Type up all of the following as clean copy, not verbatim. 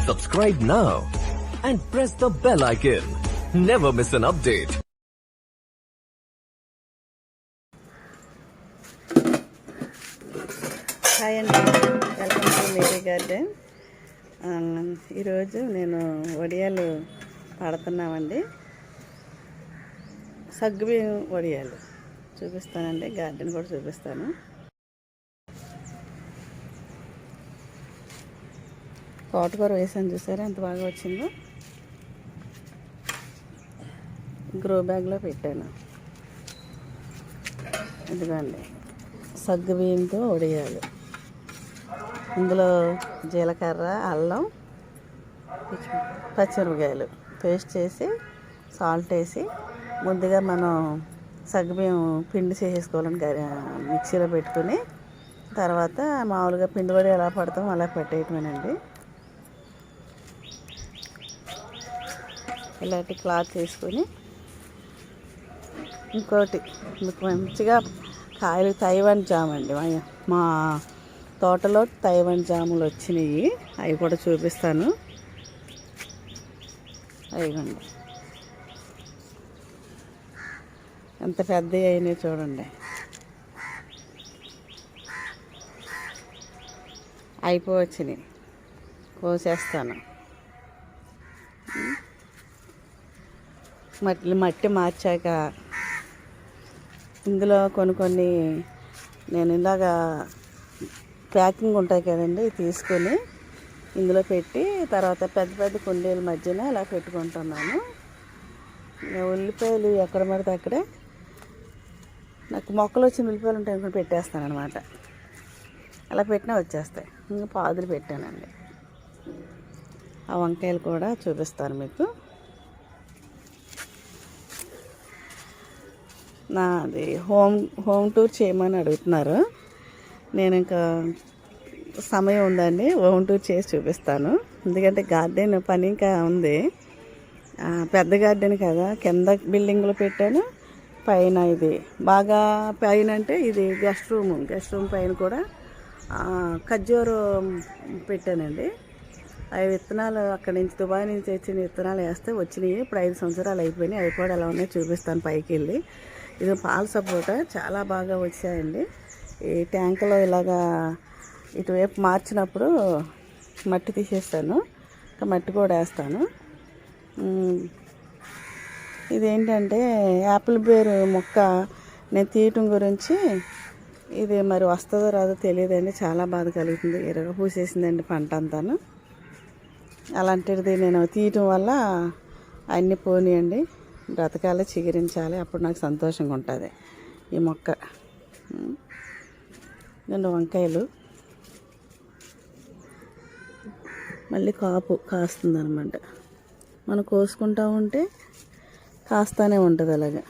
Subscribe now and press the bell icon. Never miss an update. Hi అండి, welcome to Mary garden. ఈరోజు నేను వడియాలు పడుతున్నామండి. సగ్గుబియ్యం వడియాలు చూపిస్తానండి, గార్డెన్ కూడా చూపిస్తాను. తోటకూర వేసాను, చూసారా ఎంత బాగా వచ్చిందో. గ్రో బ్యాగ్లో పెట్టాను. ఇదిగోండి సగ్గుబియ్యంతో వడియాలు. ఇందులో జీలకర్ర, అల్లం, పచ్చిమిరపకాయలు పేస్ట్ చేసి సాల్ట్ వేసి ముందుగా మనం సగ్గుబియ్యం పిండి చేసేసుకోవాలని మిక్సీలో పెట్టుకుని తర్వాత మామూలుగా పిండి వడి ఎలా పడతామో అలా పెట్టేయటమేనండి. ఇలాంటి క్లాత్ తీసుకొని ఇంకోటి మీకు మంచిగా కాయలు తైవాన్ జామ్ అండి. మా తోటలో తైవాన్ జాములు వచ్చినాయి, అవి కూడా చూపిస్తాను. అయ్యండి ఎంత పెద్దవి అయినాయి చూడండి. అయిపోవచ్చినాయి, కోసేస్తాను. మట్టి మార్చాక ఇందులో కొన్ని నేను ఇలాగా ప్యాకింగ్ ఉంటాయి కదండి, తీసుకొని ఇందులో పెట్టి తర్వాత పెద్ద పెద్ద కుండీల మధ్యన ఇలా పెట్టుకుంటున్నాను. ఉల్లిపాయలు ఎక్కడ పడితే అక్కడే నాకు మొక్కలు వచ్చిన ఉల్లిపాయలు ఉంటాయి అనుకుని పెట్టేస్తాను అనమాట. అలా పెట్టినా వచ్చేస్తాయి. ఇంకా పాదులు పెట్టానండి. ఆ వంకాయలు కూడా చూపిస్తాను మీకు. నాది హోమ్ టూర్ చేయమని అడుగుతున్నారు. నేను ఇంకా సమయం ఉందండి, హోమ్ టూర్ చేసి చూపిస్తాను. ఎందుకంటే గార్డెన్ పని ఇంకా ఉంది. పెద్ద గార్డెన్ కదా, కింద బిల్డింగ్లో పెట్టాను, పైన ఇది బాగా పైన అంటే ఇది గెస్ట్ రూమ్ పైన కూడా ఖర్జూరు పెట్టానండి. అవి విత్తనాలు అక్కడి నుంచి దుబాయ్ నుంచి తెచ్చిన విత్తనాలు వేస్తే వచ్చినాయి. ఇప్పుడు 5 సంవత్సరాలు అయిపోయినాయి. అవి కూడా ఎలా ఉన్నాయో చూపిస్తాను పైకి వెళ్ళి. ఇది పాల సపోటా చాలా బాగా వచ్చాయండి. ఈ ట్యాంకులో ఇలాగా ఇటువైపు మార్చినప్పుడు మట్టి తీసేస్తాను, ఇంకా మట్టి కూడా వేస్తాను. ఇదేంటంటే యాపిల్ బేరు మొక్క నేను తీయటం గురించి, ఇది మరి వస్తుందో రాదో తెలియదండి. చాలా బాధ కలుగుతుంది. ఎరగ పూసేసిందండి పంట అంతాను. అలాంటిది నేను తీయటం వల్ల అన్నీ పోనీయండి. బ్రతకాలి, చిగురించాలి, అప్పుడు నాకు సంతోషంగా ఉంటుంది. ఈ మొక్క 2 వంకాయలు మళ్ళీ కాపు కాస్తుంది అనమాట. మనం కోసుకుంటూ ఉంటే కాస్తానే ఉంటుంది అలాగా.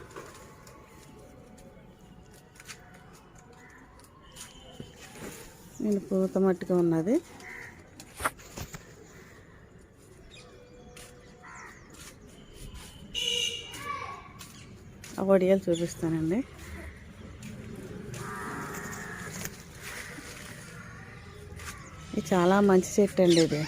నేను పూత మట్టుగా ఉన్నది. ఆ వడియాలు చూపిస్తానండి. ఇది చాలా మంచి చెట్టు అండి. ఇది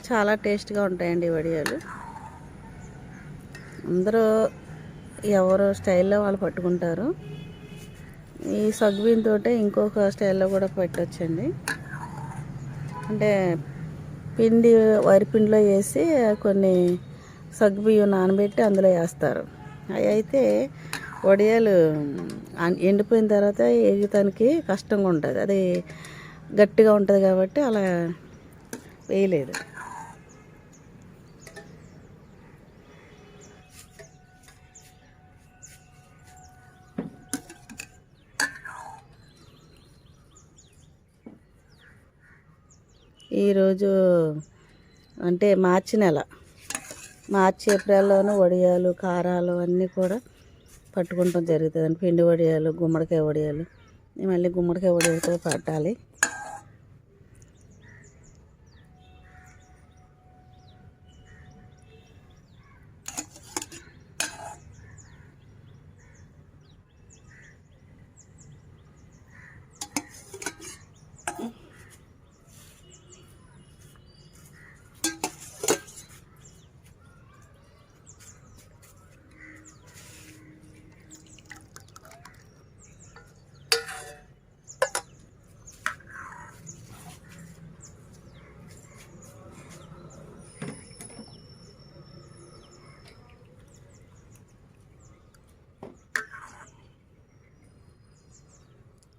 చాలా టేస్ట్గా ఉంటాయండి వడియాలు. అందరూ ఎవరు స్టైల్లో వాళ్ళు పట్టుకుంటారు. ఈ సగ్గుబియ్యంతో ఇంకొక స్టైల్లో కూడా పెట్టచ్చండి. అంటే వరిపిండిలో వేసి కొన్ని సగ్గుబియ్యం నానబెట్టి అందులో వేస్తారు. అవి అయితే వడియాలు ఎండిపోయిన తర్వాత ఎగుతానికి కష్టంగా ఉంటుంది. అది గట్టిగా ఉంటుంది కాబట్టి అలా వేయలేదు. ఈరోజు అంటే మార్చి నెల మార్చి ఏప్రిల్లోనూ వడియాలు కారాలు అన్నీ కూడా పట్టుకుంటాం జరుగుతుందండి. పిండి వడియాలు, గుమ్మడికాయ వడియాలు. మళ్ళీ గుమ్మడికాయ వడియాలతో పట్టాలి.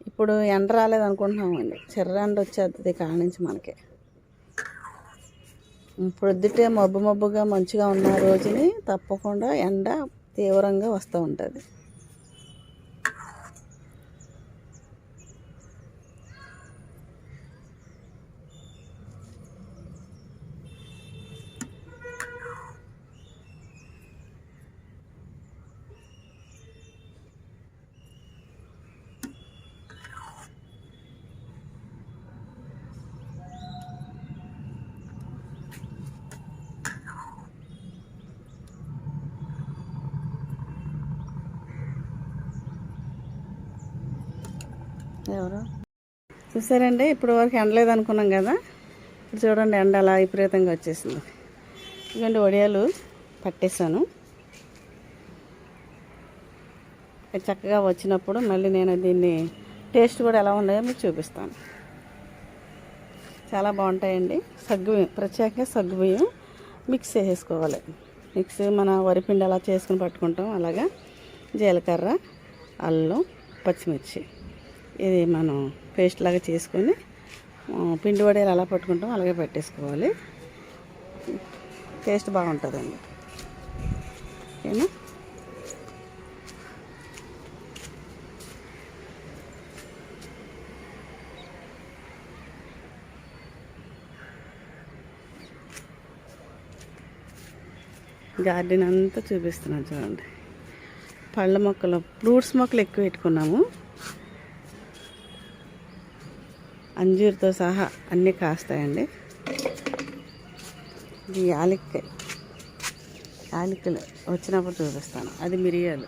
ఇప్పుడు ఎండ రాలేదు అనుకుంటున్నామండి, చెర్రెండ వచ్చేస్తుంది కాడ నుంచి మనకి. ప్రొద్దుటే మబ్బు మబ్బుగా మంచిగా ఉన్న రోజుని తప్పకుండా ఎండ తీవ్రంగా వస్తూ ఉంటుంది. ఎవరు చూసారండి, ఇప్పుడు వరకు ఎండలేదు అనుకున్నాం కదా, ఇప్పుడు చూడండి ఎండ అలా విపరీతంగా వచ్చేసింది. ఇదిగోండి వడియాలు పట్టేశాను. చక్కగా వచ్చినప్పుడు మళ్ళీ నేను దీన్ని టేస్ట్ కూడా ఎలా ఉన్నాయో మీకు చూపిస్తాను. చాలా బాగుంటాయండి. సగ్గుబియ్యం, ప్రత్యేకంగా సగ్గుబియ్యం మిక్స్ చేసేసుకోవాలి. మిక్స్ మన వరిపిండి అలా చేసుకుని పట్టుకుంటాం, అలాగా జీలకర్ర, అల్లం, పచ్చిమిర్చి ఇది మనం పేస్ట్ లాగా చేసుకొని పిండి వడియాలు అలా పట్టుకుంటాం అలాగే పెట్టేసుకోవాలి. టేస్ట్ బాగుంటుందండి. ఓకేనా? గార్డెన్ అంతా చూపిస్తున్నాను చూడండి. పళ్ళ మొక్కలు, ఫ్రూట్స్ మొక్కలు ఎక్కువ పెట్టుకున్నాము. అంజూరుతో సహా అన్నీ కాస్తాయండి. ఇది యాలకులు వచ్చినప్పుడు చూపిస్తాను. అది మిరియాలు.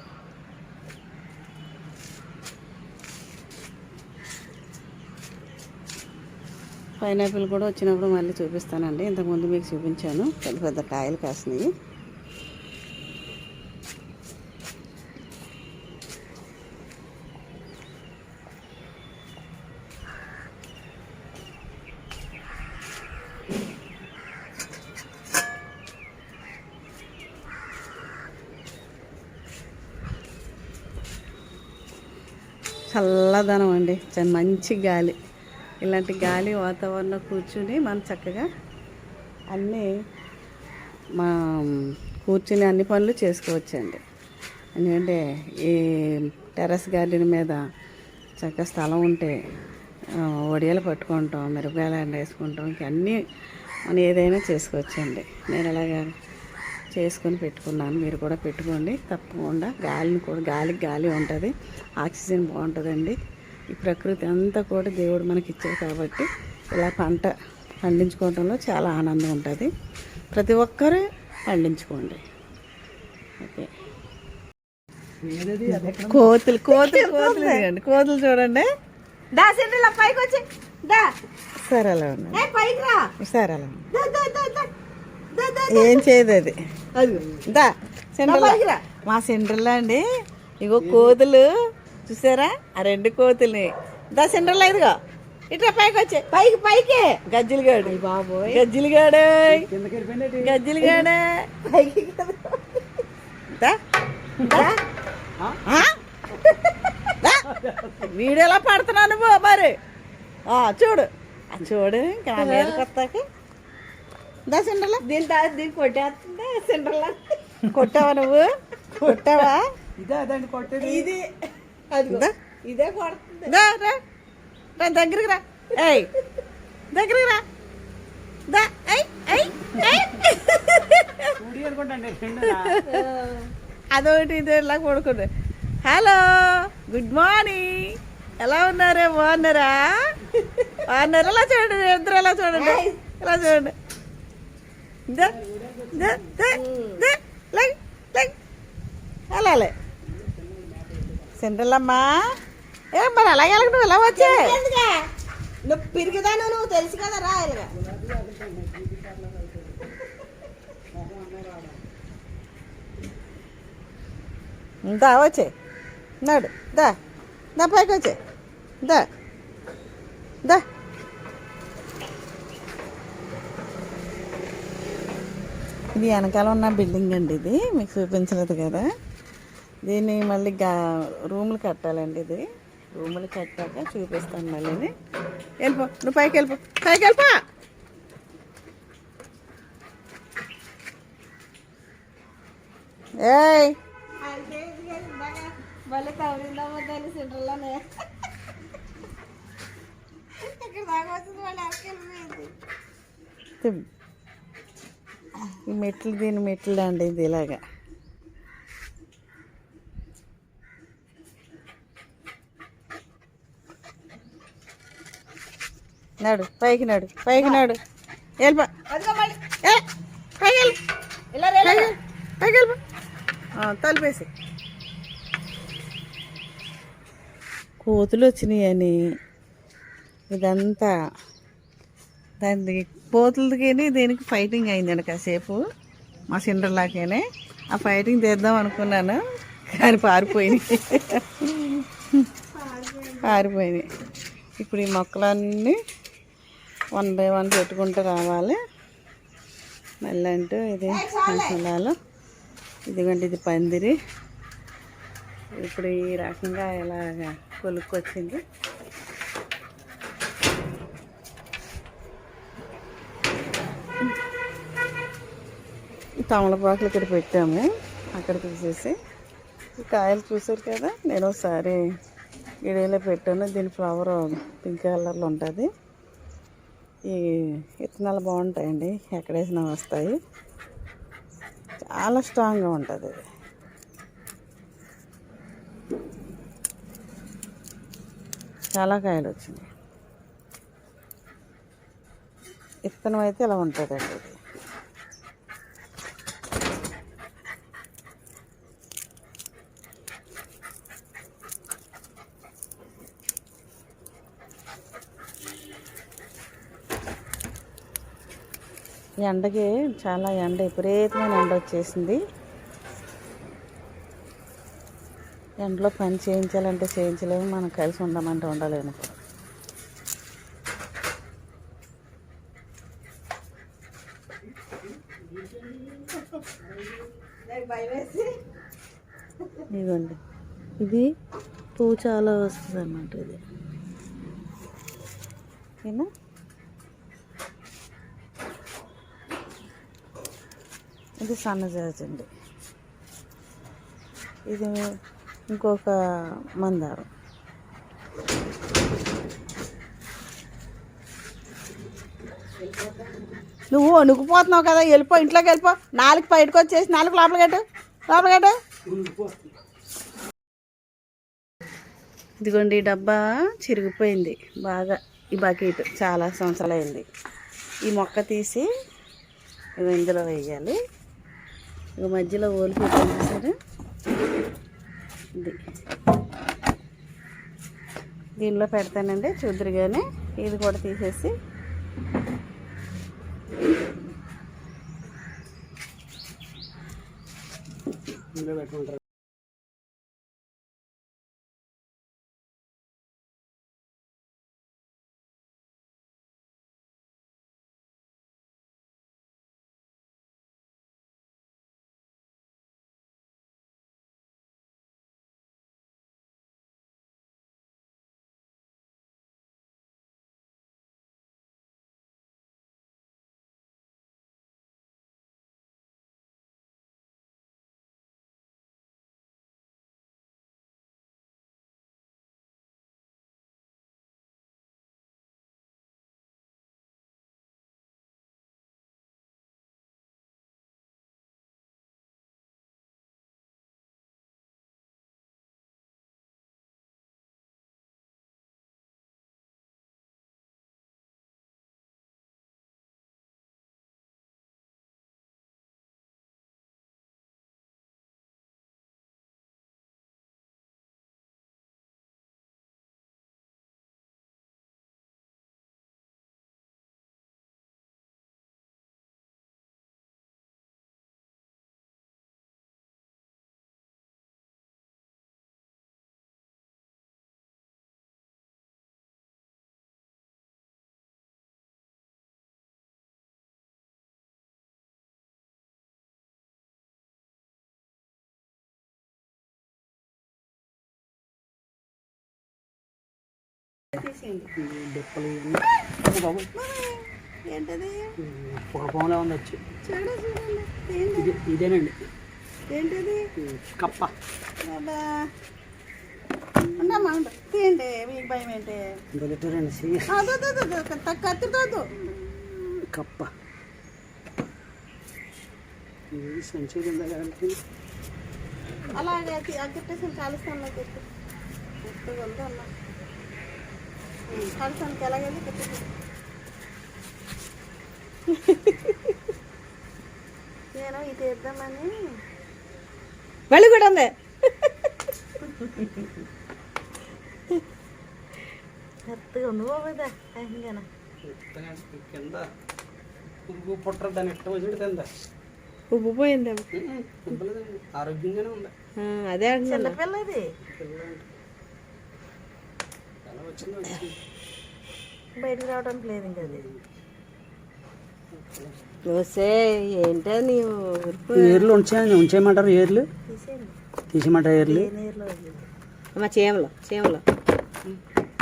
పైనాపిల్ కూడా వచ్చినప్పుడు మళ్ళీ చూపిస్తానండి. ఇంతకుముందు మీకు చూపించాను, పెద్ద పెద్ద కాయలు కాసినాయి. చల్లదనం అండి, మంచి గాలి. ఇలాంటి గాలి వాతావరణం కూర్చుని మనం చక్కగా అన్నీ కూర్చుని అన్ని పనులు చేసుకోవచ్చండి. ఎందుకంటే ఈ టెర్రస్ గార్డెన్ మీద చక్కగా స్థలం ఉంటే వడియాలు పట్టుకుంటాం, మిరపకాయలు ఎండ వేసుకుంటాం, ఇంకన్నీ మనం ఏదైనా చేసుకోవచ్చండి. నేను అలాగా చేసుకొని పెట్టుకున్నాను. మీరు కూడా పెట్టుకోండి తప్పకుండా. గాలిని కూడా, గాలికి గాలి ఉంటుంది, ఆక్సిజన్ బాగుంటుందండి. ఈ ప్రకృతి అంతా కూడా దేవుడు మనకి ఇచ్చారు కాబట్టి ఇలా పంట పండించుకోవడంలో చాలా ఆనందం ఉంటుంది. ప్రతి ఒక్కరూ పండించుకోండి. ఓకే. కోతులు చూడండి. పైకి వచ్చి సరే అలా ఉన్నాయి, సరే అలా ఏం చేయదు అది. దా సెండ్రల్లా, మా సెండ్రల్లా అండి. ఇగో కోతులు చూసారా, ఆ 2 కోతుల్ని. దా సెండ్రల్లా, ఇదిగో ఇట్లా పైకి వచ్చే, పైకి గజ్జిలిగాడు, బాబోయ్ గజ్జిలిగాడు, పైకి వీడియోలో పడుతున్నాను మరి. చూడు చూడు, ఇంకా కొత్తకి. దా సెండ్రల్లా, దీన్ని కొట్టేస్తుందా సెండ్రల్లా? కొట్టావా నువ్వు? కొట్టావా? ఇది ఇదే కొడుతుంది. దగ్గరికి రా, దగ్గరికి రా. అదొకటి ఇది ఇలా పడుకుంది. హలో, గుడ్ మార్నింగ్, ఎలా ఉన్నారే, బాగున్నారా? బాగున్నారా? ఇలా చూడండి, ఇద్దరు ఎలా చూడండి, ఇలా చూడండి. అలాలే సిండ్రల్లమ్మా, ఏ మరి అలాగే నువ్వు ఇలా వచ్చే, నువ్వు పిరిగిదాను, నువ్వు తెలుసు కదా రా. దా వచ్చే, నాడు దా, దా పైకి వచ్చే, దా దా. ఇది వెనకాల ఉన్న బిల్డింగ్ అండి, ఇది మీకు చూపించలేదు కదా. దీన్ని మళ్ళీ రూములు కట్టాలండి. ఇది రూములు కట్టాక చూపిస్తాను మళ్ళీ. వెళ్ళిపో, నువ్వు పైకి వెళ్ళిపో, పైకి వెళ్ళిపో. ఏయ్ మళ్ళీ కవరిందామని సెంటర్లోనే ఇక్కడ దాకా వచ్చింది, వాళ్ళు ఎవరికెళ్ళిపోయింది. ఈ మెట్లు, దీని మెట్లు అండి, ఇది ఇలాగా. నాడు పైకి, నాడు పైకి, నాడు వెళ్ళిపో, పైకి వెళ్ళి, పైకి వెళ్ళిపో, తలుపేసి. కోతులు వచ్చినాయని ఇదంతా దాన్ని కోతులకి దీనికి ఫైటింగ్ అయిందండి కాసేపు, మా సిండ్రలాకేనే. ఆ ఫైటింగ్ తీద్దాం అనుకున్నాను, కానీ పారిపోయినాయి. ఇప్పుడు ఈ మొక్కలన్నీ 1 by 1 పెట్టుకుంటూ రావాలి. మళ్ళీ అంటూ ఇది మసాలాలు, ఇదిగోండి ఇది పందిరి. ఇప్పుడు ఈ రకంగా ఇలాగ కొలుక్కొచ్చింది. తమలపాకులు ఇక్కడ పెట్టాము, అక్కడ తీసేసి. ఈ కాయలు చూసారు కదా, నేను ఒకసారి వీడియోలో పెట్టాను. దీని ఫ్లవర్ పింక్ కలర్లో ఉంటుంది. ఈ విత్తనాలు బాగుంటాయండి, ఎక్కడ వేసినా వస్తాయి. చాలా స్ట్రాంగ్గా ఉంటుంది. చాలా కాయలు వచ్చినాయి. విత్తనం అయితే ఇలా ఉంటుందండి. ఇది ఎండకి చాలా విపరీతమైన ఎండ వచ్చేసింది. ఎండలో పని చేయించాలంటే చేయించలేము, మనం కలిసి ఉండమంటే ఉండలేము కూడా. ఇదిగోండి, ఇది పువ్వు చాలా వస్తుంది అన్నమాట. ఇది ఓకేనా. ఇది సన్నజాజి అండి. ఇది ఇంకొక మందారం. నువ్వు వణుకుపోతున్నావు కదా, వెళ్ళిపో, ఇంట్లోకి వెళ్ళిపో. 4 బయటకు వచ్చేసి 4 లోపలికెట్టు. ఇదిగోండి, ఈ డబ్బా చిరిగిపోయింది బాగా. ఈ బకెట్ చాలా సంవత్సరాలు అయింది. ఈ మొక్క తీసి ఇందులో వేయాలి. ఇక మధ్యలో ఓలు పెట్టాను సరే. ఇది దీనిలో పెడతానండి, చూద్దరుగానే. ఇది కూడా తీసేసి డెప్పలు బాబు ఏంటది? పొగపోలా ఉంది వచ్చి చూడండి. ఇదేనండి ఏంటది? కప్ప. ఉండమ్మా తీయండి, మీకు భయం ఏంటి? కత్తితో కప్ప సంచి కింద కాబట్టి అలాగే అగ్గట్టేసి కాలుస్తాను. ఎత్తు ఉందా అమ్మా? కాలుస్తానికి ఎలాగైనా కట్టేసి నేను ఇది వేద్దామని వెళ్ళి కూడా ఉంది. కరెక్ట్గా ఉంది బాబుదా ఇంకా కింద పురుగు పుట్ర దాన్ని ఇష్టం వచ్చినట్టు తిందా ఉబ్బు పోయింది. ఆరోగ్యంగానే ఉంది. అదే చిన్నపిల్లది ఎలా వచ్చిందో బయటకు రావడానికి లేదు ఇంకా అది. వస్తే ఏంటో నీవు ఏర్లు ఉంచేయమంటారు. ఏర్లు తీసేయమంటారు. ఏర్లు అమ్మ చీమలు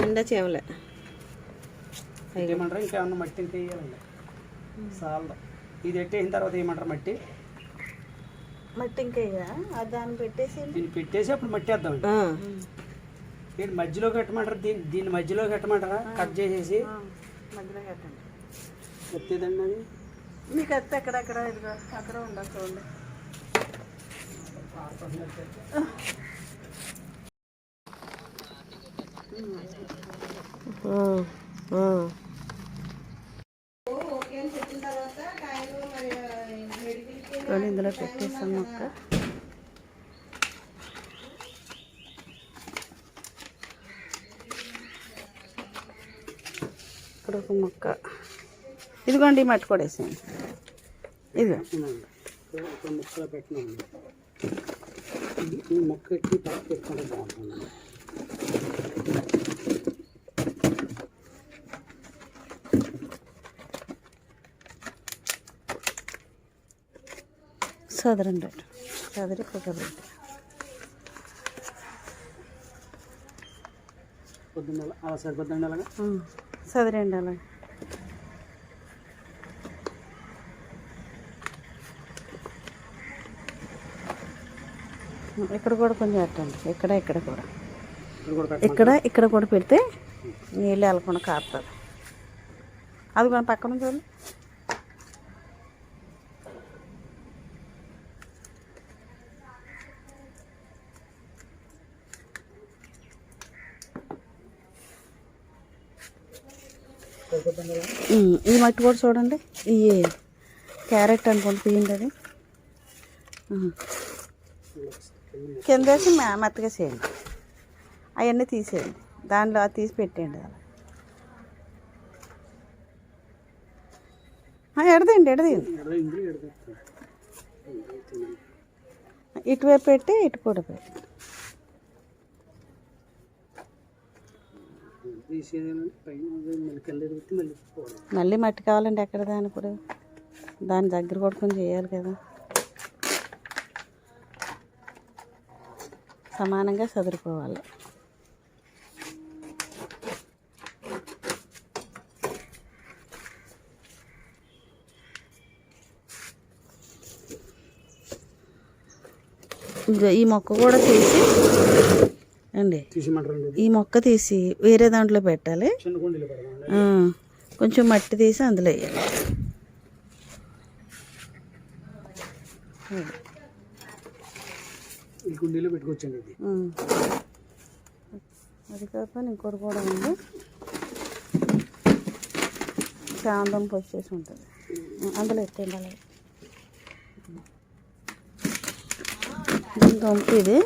నిండా చీమలే ఏమంటారు. ఇంకేమన్నా మట్టి ఇంకా వేయాలండి. సాల్దా ఇది ఎట్టేసిన తర్వాత ఏమంటారు మట్టి ఇంకా దాన్ని పెట్టేసి దీన్ని పెట్టేసి అప్పుడు మట్టి వేద్దామండి. ఏంటి మధ్యలో కట్టమంటారు. దీన్ని మధ్యలో కట్టమంటారా? కట్ చేసేసి మధ్యలో కట్టండి. ఎత్తేదండి అది మీకు అత్త ఎక్కడెక్కడ ఇదిగో అక్కడ ఉండదు చూడండి. ఇందులో పెట్టేసాం మొక్క. ఇక్కడ ఒక మొక్క ఇదిగోండి. మట్టి కూడా వేసాను. ఇదిగో ముక్కలో పెట్టినాం. ఈ మొక్క ఎట్టి పక్క పెట్టుకుంటే బాగుంటుంది. సదరండి సదరి కుదరదు. పొద్దున్న అలా సరిపోద్దండి. అలాగా సదరండి అలాగే. ఇక్కడ కూడా కొంచెం పెట్టండి. ఇక్కడ కూడా ఇక్కడ కూడా పెడితే నీళ్ళు వెళ్ళకుండా కారుతుంది. అది కూడా పక్కన చూడండి. ఈ మట్టి కూడా చూడండి. ఈ క్యారెట్ అనుకోండి తీయండి. అది కింద వేసి మెత్తగా చేయండి. అవన్నీ తీసేయండి. దానిలో అది తీసి పెట్టేయండి. ఎడదండి. ఇటువైపు పెట్టి ఇటు కూడా పెట్టి మళ్ళీ మట్టి కావాలండి. ఎక్కడ దాని ఇప్పుడు దాని దగ్గర కొట్టుకొని చేయాలి కదా. సమానంగా చదురుకోవాలి. ఈ మొక్క కూడా తీసి అండి, ఈ మొక్క తీసి వేరే దాంట్లో పెట్టాలి. కొంచెం మట్టి తీసి అందులో వేయాలి. అది కాకపోతే ఇంకోటి కూడా ఉంది. చాందం వచ్చేసి ఉంటుంది. అందులో ఎట్టండి. అలాగే దొంప ఇది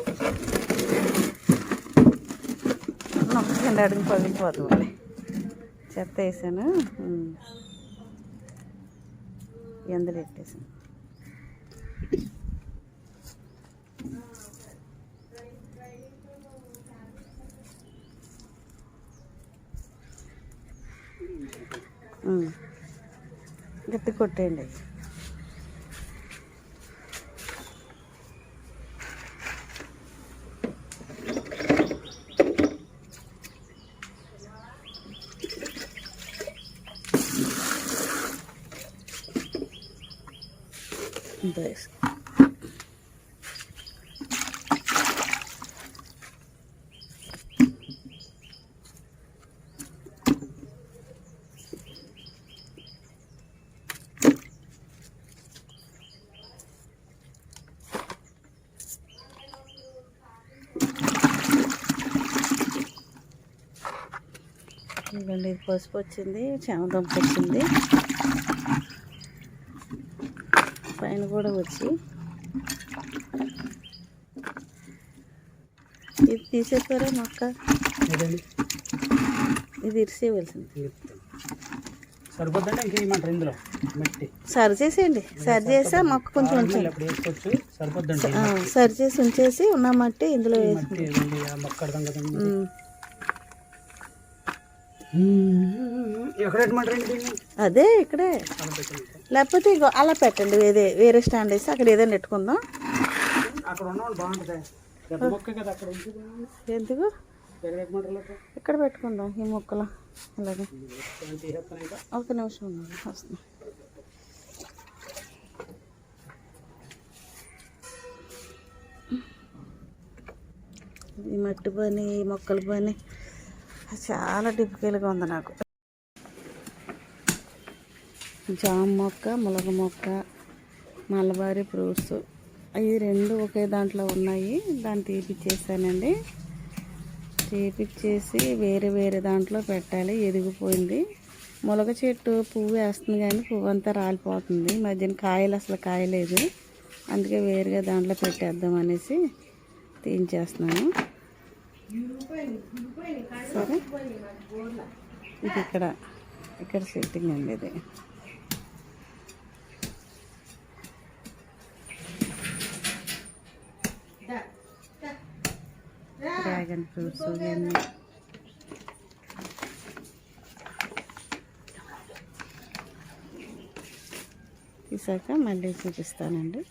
నొక్కండి. అడుగు పగిలిపోతుంది. మళ్ళీ చెత్త వేసాను. ఎందులో పెట్టేసాను. గట్టి కొట్టేయండి. ఇంత వేసి ఇదిగోండి, ఇది పసుపు వచ్చింది, చామదుంప వచ్చింది, పైన కూడా వచ్చి ఇది తీసేస్తారా మొక్క, ఏదండి ఇది ఇరిసేయవలసింది. సరిపోద్దంటే ఇంకేమంటారు ఇందులో మట్టి సరి చేసేయండి, సరి చేస్తే మొక్క కొంచెం ఉంచండి. అప్పుడు వేసుకోవచ్చు. సరిపోద్దండి సరి చేసి ఉంచేసి ఉన్న మట్టి ఇందులో వేసి మట్టి ఏదండి ఆ మొక్క కడతాం కదండి. ఎక్కడ పెట్టమంటారండి దీన్ని? అదే ఇక్కడే, లేకపోతే ఇగో అలా పెట్టండి, వేరే స్టాండ్ వేసి అక్కడ ఏదైనా పెట్టుకుందాం. అక్కడ ఉన్నవాళ్ళు బాగుంటుంది. పెద్ద మొక్క కదా అక్కడ ఉంటుంది. ఎందుకు ఎక్కడ పెట్టమంటారు? ఇక్కడ పెట్టుకుందాం ఈ మొక్కలు. అలాగే తీసేస్తాను ఇంకా. ఒక నిమిషం ఉన్నాను, వస్తున్నా. ఈ మట్టి పని, ఈ మొక్కల పని చాలా డిఫికల్ట్గా ఉంది నాకు. జామ మొక్క, ములగ మొక్క, మలబారీ ఫ్రూట్స్ అవి రెండు ఒకే దాంట్లో ఉన్నాయి. దాన్ని తీపిచ్చేసానండి. తీపిచ్చేసి వేరే వేరే దాంట్లో పెట్టాలి. ఎదిగిపోయింది. ములగ చెట్టు పువ్వు వేస్తుంది కానీ పువ్వు అంతా రాలిపోతుంది. మధ్యన కాయలు అసలు కాయలేదు. అందుకే వేరుగా దాంట్లో పెట్టేద్దాం అనేసి తీయించేస్తున్నాను. సరే, ఇది ఇక్కడ సెట్టింగ్ అండి. ఇది డ్రాగన్ ఫ్రూట్స్ ఇవన్నీ తీసాక మళ్ళీ చూపిస్తానండి.